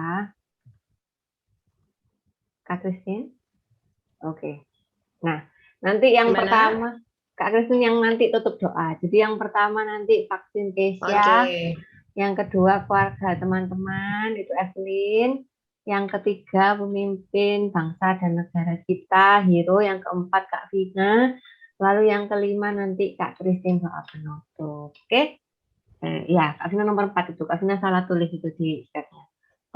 Kak Christine? Oke. Nah, nanti yang pertama, Kak Christine yang nanti tutup doa. Jadi yang pertama nanti vaksin Kesia. Yang kedua keluarga teman-teman, itu Evelyn. Yang ketiga pemimpin bangsa dan negara kita, Hiro. Yang keempat Kak Vina. Lalu yang kelima nanti Kak Christine doa penutup. Oke? Ya, Kak Vina nomor 4 itu. Kak Vina salah tulis itu di chatnya.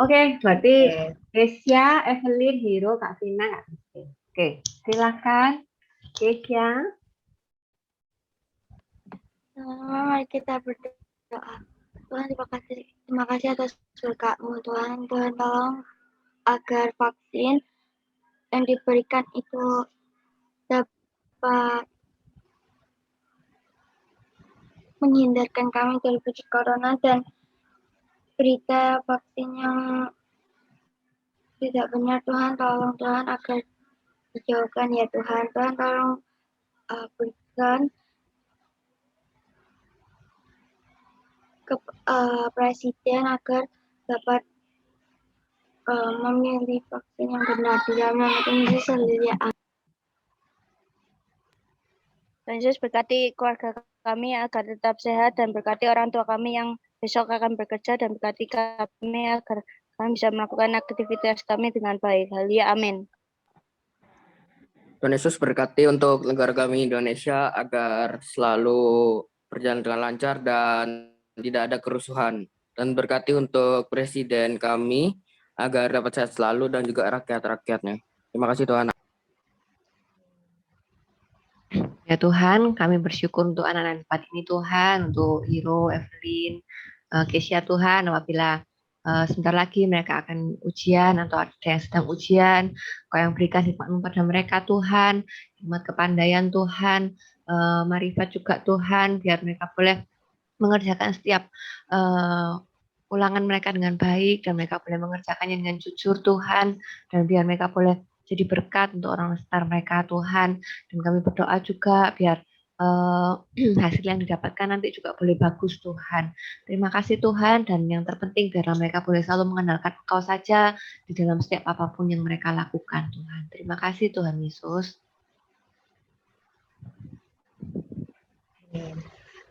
Oke, berarti Kesia, Evelyn, Hiro, Kak Vina, Kak Christine. Oke, silakan. Kesia. Mari kita berdoa. Tuhan, terima kasih Terima kasih atas berkat-Mu Tuhan. Tuhan tolong agar vaksin yang diberikan itu dapat menghindarkan kami dari virus corona dan berita vaksin yang tidak benar Tuhan, tolong Tuhan agar dijauhkan ya Tuhan. Tuhan tolong berikan ke presiden agar dapat memilih vaksin yang benar di dalam nama Tuhan Yesus. Haleluya. Tuhan Yesus berkati keluarga kami agar tetap sehat dan berkati orang tua kami yang besok akan bekerja dan berkati kami agar kami bisa melakukan aktivitas kami dengan baik. Haleluya. Amin. Tuhan Yesus berkati untuk negara kami Indonesia agar selalu berjalan dengan lancar dan tidak ada kerusuhan. Dan berkati untuk presiden kami agar dapat sehat selalu dan juga rakyat-rakyatnya. Terima kasih Tuhan. Ya Tuhan, kami bersyukur untuk anak-anak empat ini Tuhan, untuk Hiro, Evelyn, Kesia Tuhan, apabila sebentar lagi mereka akan ujian atau ada yang sedang ujian, Kau yang berikan hikmat pada mereka Tuhan, hikmat kepandaian Tuhan, marifat juga Tuhan, biar mereka boleh mengerjakan setiap ulangan mereka dengan baik, dan mereka boleh mengerjakannya dengan jujur Tuhan, dan biar mereka boleh jadi berkat untuk orang sekitar mereka Tuhan. Dan kami berdoa juga biar hasil yang didapatkan nanti juga boleh bagus Tuhan. Terima kasih Tuhan, dan yang terpenting biarlah mereka boleh selalu mengandalkan Engkau saja di dalam setiap apapun yang mereka lakukan Tuhan. Terima kasih Tuhan Yesus.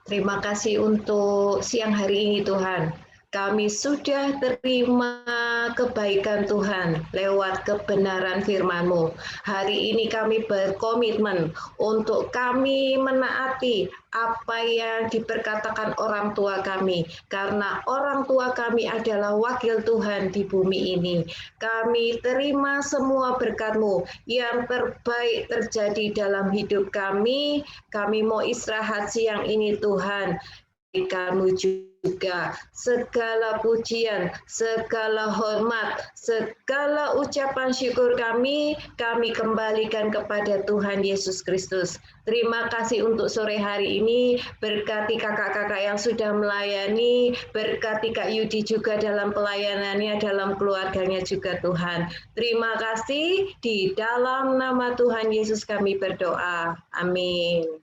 Terima kasih untuk siang hari ini Tuhan. Kami sudah terima kebaikan Tuhan lewat kebenaran firman-Mu. Hari ini kami berkomitmen untuk kami menaati apa yang diperkatakan orang tua kami. Karena orang tua kami adalah wakil Tuhan di bumi ini. Kami terima semua berkat-Mu yang terbaik terjadi dalam hidup kami. Kami mau istirahat siang ini Tuhan. Kamu juga segala pujian, segala hormat, segala ucapan syukur kami kembalikan kepada Tuhan Yesus Kristus. Terima kasih untuk sore hari ini, berkati kakak-kakak yang sudah melayani, berkati Kak Yudi juga dalam pelayanannya, dalam keluarganya juga Tuhan. Terima kasih, di dalam nama Tuhan Yesus kami berdoa. Amin.